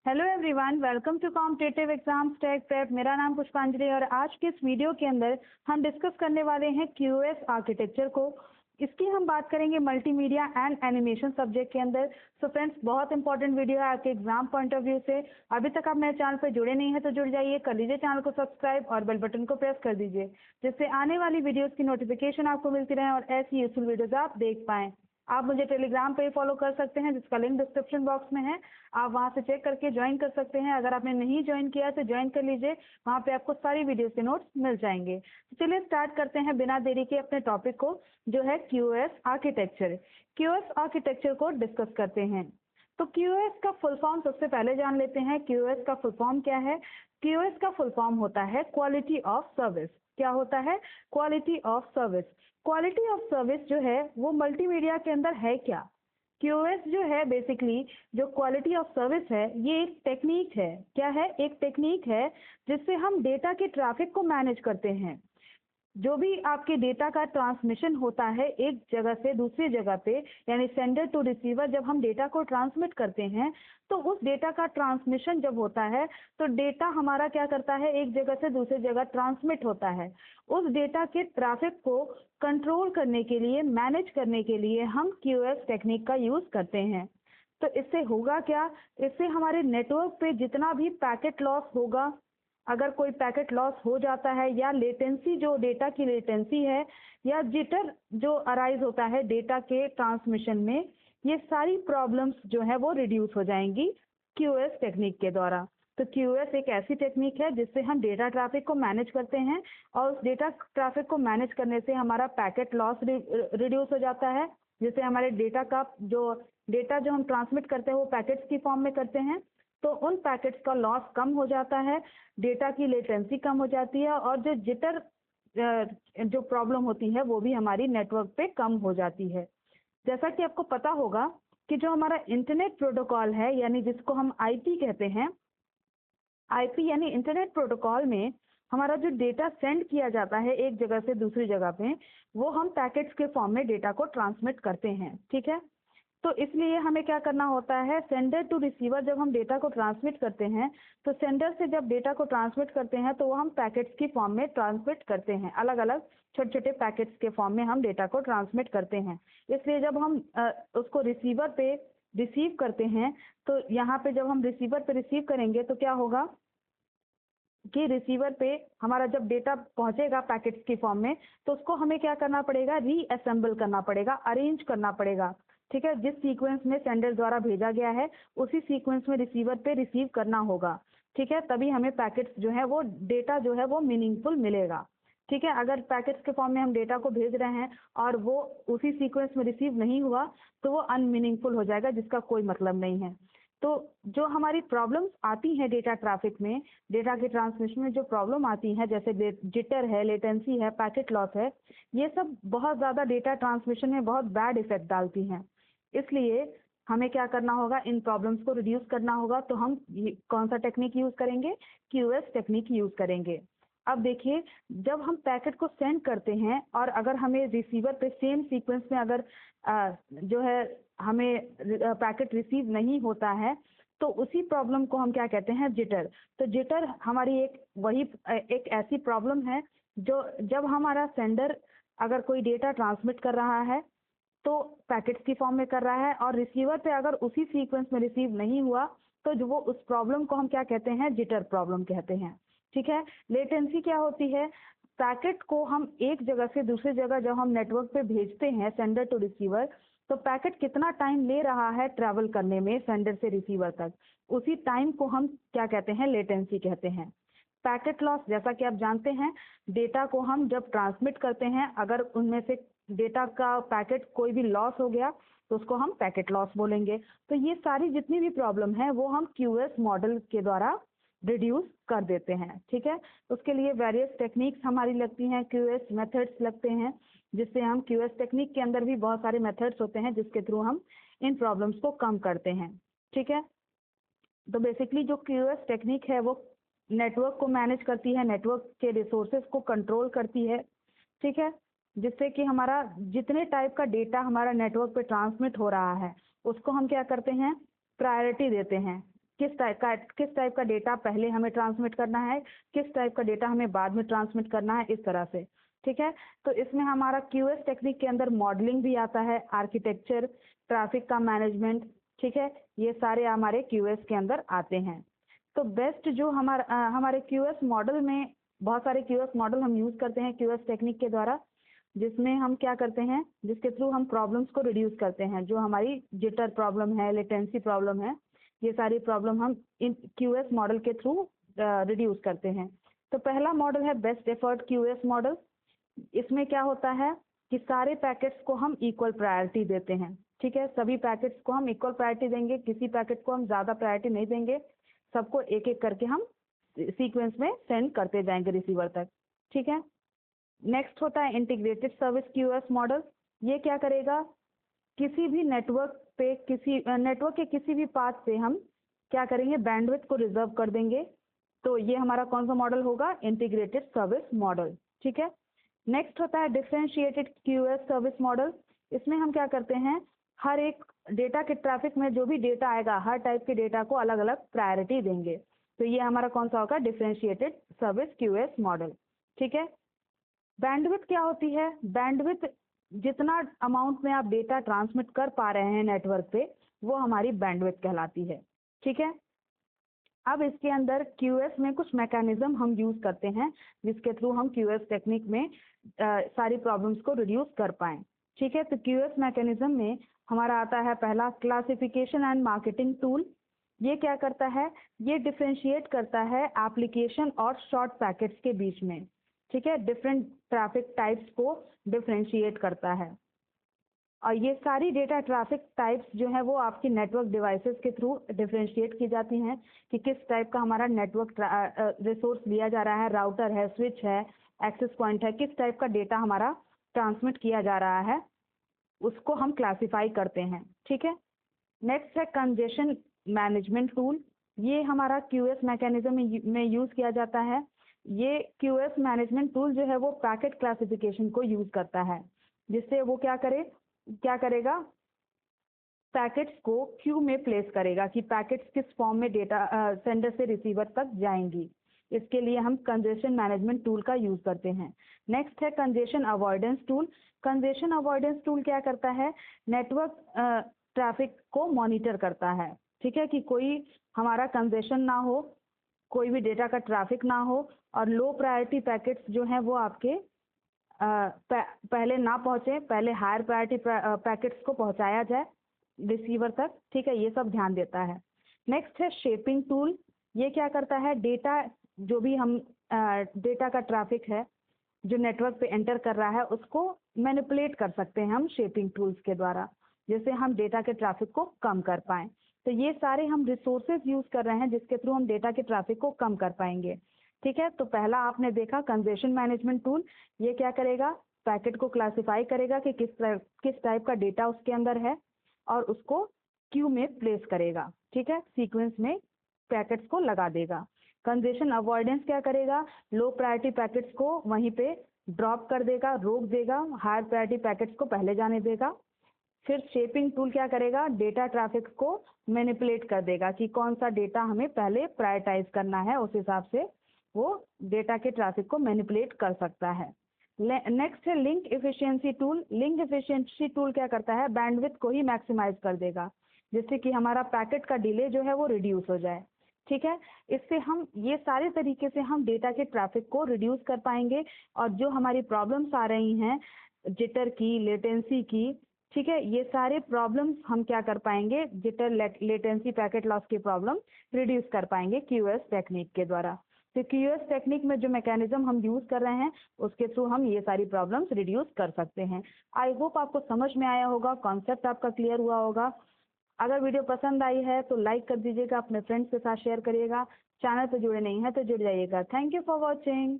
Hello everyone, welcome to competitive exams tech prep. मेरा नाम पुष्पांजलि और आज के इस वीडियो के अंदर हम डिस्कस करने वाले हैं क्यूएस आर्किटेक्चर को। इसकी हम बात करेंगे मल्टीमीडिया एंड एनिमेशन सब्जेक्ट के अंदर। सो फ्रेंड्स, बहुत इंपॉर्टेंट वीडियो है आपके एग्जाम पॉइंट ऑफ व्यू से। अभी तक आप मेरे चैनल पर जुड़े नहीं हैं तो जुड़ जाइए, कर लीजिए चैनल को सब्सक्राइब और बेल बटन को प्रेस कर दीजिए, जिससे आने वाली वीडियोस की नोटिफिकेशन आपको मिलती रहे और ऐसी यूजफुल वीडियोस आप देख पाएं। आप मुझे टेलीग्राम पे फॉलो कर सकते हैं, जिसका लिंक डिस्क्रिप्शन बॉक्स में है। आप वहां से चेक करके ज्वाइन कर सकते हैं। अगर आपने नहीं ज्वाइन किया तो ज्वाइन कर लीजिए, वहां पे आपको सारी वीडियोस के नोट्स मिल जाएंगे। तो चलिए स्टार्ट करते हैं बिना देरी के अपने टॉपिक को, जो है क्यूएस आर्किटेक्चर। क्यूएस आर्किटेक्चर को डिस्कस करते हैं। तो क्यूएस का फुल फॉर्म सबसे पहले जान लेते हैं। क्यूएस का फुल फॉर्म क्या है? क्यूएस का फुल फॉर्म होता है क्वालिटी ऑफ सर्विस। क्या होता है? Quality of service. Quality of service जो है वो मल्टीमीडिया के अंदर है क्या? क्यूएस जो है बेसिकली, जो क्वालिटी ऑफ सर्विस है, ये एक टेक्निक है। क्या है? एक टेक्निक है जिससे हम डेटा के ट्रैफिक को मैनेज करते हैं। जो भी आपके डेटा का ट्रांसमिशन होता है एक जगह से दूसरी जगह पे, यानी सेंडर टू रिसीवर, जब हम डेटा को ट्रांसमिट करते हैं तो उस डेटा का ट्रांसमिशन जब होता है तो डेटा हमारा क्या करता है, एक जगह से दूसरी जगह ट्रांसमिट होता है। उस डेटा के ट्रैफिक को कंट्रोल करने के लिए, मैनेज करने के लिए हम क्यूएस टेक्निक का यूज करते हैं। तो इससे होगा क्या? इससे हमारे नेटवर्क पे जितना भी पैकेट लॉस होगा, अगर कोई पैकेट लॉस हो जाता है, या लेटेंसी, जो डेटा की लेटेंसी है, या जिटर जो अराइज होता है डेटा के ट्रांसमिशन में, ये सारी प्रॉब्लम्स जो है वो रिड्यूस हो जाएंगी क्यूएस टेक्निक के द्वारा। तो क्यूएस एक ऐसी टेक्निक है जिससे हम डेटा ट्रैफिक को मैनेज करते हैं, और उस डेटा ट्रैफिक को मैनेज करने से हमारा पैकेट लॉस रिड्यूस हो जाता है, जिससे हमारे डेटा का जो हम ट्रांसमिट करते हैं वो पैकेट्स की फॉर्म में करते हैं, तो उन पैकेट्स का लॉस कम हो जाता है, डेटा की लेटेंसी कम हो जाती है, और जो जिटर जो प्रॉब्लम होती है वो भी हमारी नेटवर्क पे कम हो जाती है। जैसा कि आपको पता होगा कि जो हमारा इंटरनेट प्रोटोकॉल है, यानी जिसको हम आईपी कहते हैं, आईपी यानी इंटरनेट प्रोटोकॉल में हमारा जो डेटा सेंड किया जाता है एक जगह से दूसरी जगह पे, वो हम पैकेट्स के फॉर्म में डेटा को ट्रांसमिट करते हैं। ठीक है, तो इसलिए हमें क्या करना होता है, सेंडर टू रिसीवर, जब हम डेटा को ट्रांसमिट करते हैं तो सेंडर से जब डेटा को ट्रांसमिट करते हैं तो वो हम पैकेट्स की फॉर्म में ट्रांसमिट करते हैं, अलग अलग छोटे छोटे पैकेट्स के फॉर्म में हम डेटा को ट्रांसमिट करते हैं। इसलिए जब हम उसको रिसीवर पे रिसीव करते हैं, तो यहाँ पे जब हम रिसीवर पे रिसीव करेंगे तो क्या होगा कि रिसीवर पे हमारा जब डेटा पहुंचेगा पैकेट्स की फॉर्म में, तो उसको हमें क्या करना पड़ेगा, रीअसेंबल करना पड़ेगा, अरेंज करना पड़ेगा। ठीक है, जिस सीक्वेंस में सेंडर द्वारा भेजा गया है उसी सीक्वेंस में रिसीवर पे रिसीव करना होगा। ठीक है, तभी हमें पैकेट्स जो है वो डेटा जो है वो मीनिंगफुल मिलेगा। ठीक है, अगर पैकेट्स के फॉर्म में हम डेटा को भेज रहे हैं और वो उसी सीक्वेंस में रिसीव नहीं हुआ तो वो अनमीनिंगफुल हो जाएगा, जिसका कोई मतलब नहीं है। तो जो हमारी प्रॉब्लम्स आती हैं डेटा ट्रैफिक में, डेटा के ट्रांसमिशन में जो प्रॉब्लम आती है, जैसे जिटर है, लेटेंसी है, पैकेट लॉस है, ये सब बहुत ज़्यादा डेटा ट्रांसमिशन में बहुत बैड इफेक्ट डालती हैं। इसलिए हमें क्या करना होगा, इन प्रॉब्लम्स को रिड्यूस करना होगा। तो हम कौन सा टेक्निक यूज करेंगे? क्यूएस टेक्निक यूज करेंगे। अब देखिए, जब हम पैकेट को सेंड करते हैं और अगर हमें रिसीवर पे सेम सीक्वेंस में अगर जो है हमें पैकेट रिसीव नहीं होता है, तो उसी प्रॉब्लम को हम क्या कहते हैं? जिटर। तो जिटर हमारी एक ऐसी प्रॉब्लम है जो, जब हमारा सेंडर अगर कोई डेटा ट्रांसमिट कर रहा है तो पैकेट्स की फॉर्म में कर रहा है, और रिसीवर पे अगर उसी सीक्वेंस में रिसीव नहीं हुआ तो जो वो उस प्रॉब्लम को हम क्या कहते हैं? जिटर प्रॉब्लम कहते हैं। ठीक है, लेटेंसी क्या होती है? पैकेट को हम एक जगह से दूसरी जगह जब हम नेटवर्क पे भेजते हैं, सेंडर टू रिसीवर, तो पैकेट कितना टाइम ले रहा है ट्रैवल करने में सेंडर से रिसीवर तक, उसी टाइम को हम क्या कहते हैं? लेटेंसी कहते हैं। पैकेट लॉस, जैसा कि आप जानते हैं, डेटा को हम जब ट्रांसमिट करते हैं, अगर उनमें से डेटा का पैकेट कोई भी लॉस हो गया तो उसको हम पैकेट लॉस बोलेंगे। तो ये सारी जितनी भी प्रॉब्लम है वो हम क्यूएस मॉडल के द्वारा रिड्यूस कर देते हैं। ठीक है, उसके लिए वेरियस टेक्निक्स हमारी लगती हैं, क्यूएस मेथड्स लगते हैं, जिससे हम क्यूएस टेक्निक के अंदर भी बहुत सारे मेथड्स होते हैं जिसके थ्रू हम इन प्रॉब्लम्स को कम करते हैं। ठीक है, तो बेसिकली जो क्यूएस टेक्निक है वो नेटवर्क को मैनेज करती है, नेटवर्क के रिसोर्सेज को कंट्रोल करती है। ठीक है, जिससे कि हमारा जितने टाइप का डेटा हमारा नेटवर्क पे ट्रांसमिट हो रहा है उसको हम क्या करते हैं? प्रायोरिटी देते हैं। किस टाइप का डेटा पहले हमें ट्रांसमिट करना है, किस टाइप का डेटा हमें बाद में ट्रांसमिट करना है, इस तरह से। ठीक है, तो इसमें हमारा QoS टेक्निक के अंदर मॉडलिंग भी आता है, आर्किटेक्चर, ट्रैफिक का मैनेजमेंट। ठीक है, ये सारे हमारे QoS के अंदर आते हैं। तो बेस्ट जो हमारे QoS मॉडल में बहुत सारे QoS मॉडल हम यूज करते हैं QoS टेक्निक के द्वारा, जिसमें हम क्या करते हैं, जिसके थ्रू हम प्रॉब्लम्स को रिड्यूस करते हैं। जो हमारी जिटर प्रॉब्लम है, लेटेंसी प्रॉब्लम है, ये सारी प्रॉब्लम हम इन QoS मॉडल के थ्रू रिड्यूस करते हैं। तो पहला मॉडल है बेस्ट एफर्ट QoS मॉडल। इसमें क्या होता है कि सारे पैकेट्स को हम इक्वल प्रायोरिटी देते हैं। ठीक है, सभी पैकेट्स को हम इक्वल प्रायोरिटी देंगे, किसी पैकेट को हम ज़्यादा प्रायोरिटी नहीं देंगे, सबको एक एक करके हम सीक्वेंस में सेंड करते जाएंगे रिसीवर तक। ठीक है, नेक्स्ट होता है इंटीग्रेटेड सर्विस QoS मॉडल। ये क्या करेगा, किसी भी नेटवर्क के किसी भी पाथ पे हम क्या करेंगे, बैंडविड्थ को रिजर्व कर देंगे। तो ये हमारा कौन सा मॉडल होगा, इंटीग्रेटेड सर्विस मॉडल। ठीक है, नेक्स्ट होता है डिफरेंशिएटेड QoS सर्विस मॉडल। इसमें हम क्या करते हैं, हर एक डेटा के ट्रैफिक में जो भी डेटा आएगा, हर टाइप के डेटा को अलग अलग प्रायोरिटी देंगे। तो ये हमारा कौन सा होगा, डिफरेंशिएटेड सर्विस QoS मॉडल। ठीक है, बैंडविड्थ क्या होती है, बैंडविड्थ जितना अमाउंट में आप डेटा ट्रांसमिट कर पा रहे हैं नेटवर्क पे, वो हमारी बैंडविड्थ कहलाती है। ठीक है, अब इसके अंदर QoS में कुछ मैकेनिज्म हम यूज करते हैं, जिसके थ्रू हम QoS टेक्निक में सारी प्रॉब्लम्स को रिड्यूस कर पाएं। ठीक है, तो QoS मैकेनिज्म में हमारा आता है पहला क्लासिफिकेशन एंड मार्केटिंग टूल। ये क्या करता है, ये डिफरेंशिएट करता है एप्लीकेशन और शॉर्ट पैकेट्स के बीच में। ठीक है, डिफरेंट ट्रैफिक टाइप्स को डिफरेंशिएट करता है। और ये सारी डेटा ट्रैफिक टाइप्स जो है वो आपकी नेटवर्क डिवाइसेस के थ्रू डिफरेंशिएट की जाती हैं कि किस टाइप का हमारा नेटवर्क रिसोर्स लिया जा रहा है, राउटर है, स्विच है, एक्सेस पॉइंट है, किस टाइप का डेटा हमारा ट्रांसमिट किया जा रहा है, उसको हम क्लासिफाई करते हैं। ठीक है, नेक्स्ट है कंजेशन मैनेजमेंट टूल। ये हमारा QoS मैकेनिज्म में यूज किया जाता है। ये QoS मैनेजमेंट टूल जो है वो पैकेट क्लासिफिकेशन को यूज करता है, जिससे वो क्या करेगा, पैकेट्स को क्यू में प्लेस करेगा कि पैकेट्स किस फॉर्म में डेटा सेंडर से रिसीवर तक जाएंगी। इसके लिए हम कंजेशन मैनेजमेंट टूल का यूज करते हैं। नेक्स्ट है congestion avoidance tool. Congestion avoidance tool क्या करता है, नेटवर्क ट्रैफिक को मॉनिटर करता है। ठीक है, कि कोई हमारा कंजेशन ना हो, कोई भी डेटा का ट्रैफिक ना हो, और लो प्रायोरिटी पैकेट्स जो हैं वो आपके पहले ना पहुंचे, पहले हायर प्रायोरिटी पैकेट्स को पहुंचाया जाए रिसीवर तक। ठीक है, ये सब ध्यान देता है। नेक्स्ट है शेपिंग टूल। ये क्या करता है, डेटा जो भी हम डेटा का ट्रैफिक है जो नेटवर्क पे एंटर कर रहा है, उसको मैनिपुलेट कर सकते हैं हम शेपिंग टूल्स के द्वारा, जिससे हम डेटा के ट्रैफिक को कम कर पाएं। तो ये सारे हम रिसोर्सेज यूज कर रहे हैं जिसके थ्रू हम डेटा के ट्रैफिक को कम कर पाएंगे। ठीक है, तो पहला आपने देखा कंजेशन मैनेजमेंट टूल। ये क्या करेगा, पैकेट को क्लासिफाई करेगा कि किस टाइप का डेटा उसके अंदर है और उसको क्यू में प्लेस करेगा। ठीक है, सीक्वेंस में पैकेट्स को लगा देगा। कंजेशन अवॉइडेंस क्या करेगा, लो प्रायोरिटी पैकेट्स को वहीं पे ड्रॉप कर देगा, रोक देगा, हायर प्रायोरिटी पैकेट्स को पहले जाने देगा। फिर शेपिंग टूल क्या करेगा, डेटा ट्रैफिक को मैनिपुलेट कर देगा कि कौन सा डेटा हमें पहले प्रायोरिटाइज करना है, उस हिसाब से वो डेटा के ट्रैफिक को मैनिपुलेट कर सकता है। नेक्स्ट है link efficiency tool. Link efficiency tool क्या करता है, बैंडविड्थ को ही मैक्सिमाइज कर देगा, जिससे कि हमारा पैकेट का डिले जो है वो रिड्यूस हो जाए। ठीक है, इससे हम ये सारे तरीके से हम डेटा के ट्रैफिक को रिड्यूस कर पाएंगे। और जो हमारी प्रॉब्लम्स आ रही हैं जिटर की, लेटेंसी की, ठीक है, ये सारे प्रॉब्लम्स हम क्या कर पाएंगे, जिटर, लेटेंसी, पैकेट लॉस की प्रॉब्लम रिड्यूस कर पाएंगे QoS टेक्निक के द्वारा। तो QoS टेक्निक में जो मैकेनिज्म हम यूज कर रहे हैं उसके थ्रू हम ये सारी प्रॉब्लम्स रिड्यूस कर सकते हैं। आई होप आपको समझ में आया होगा, कॉन्सेप्ट आपका क्लियर हुआ होगा। अगर वीडियो पसंद आई है तो लाइक कर दीजिएगा, अपने फ्रेंड्स के साथ शेयर करिएगा। चैनल पे जुड़े नहीं हैं तो जुड़ जाइएगा। Thank you for watching.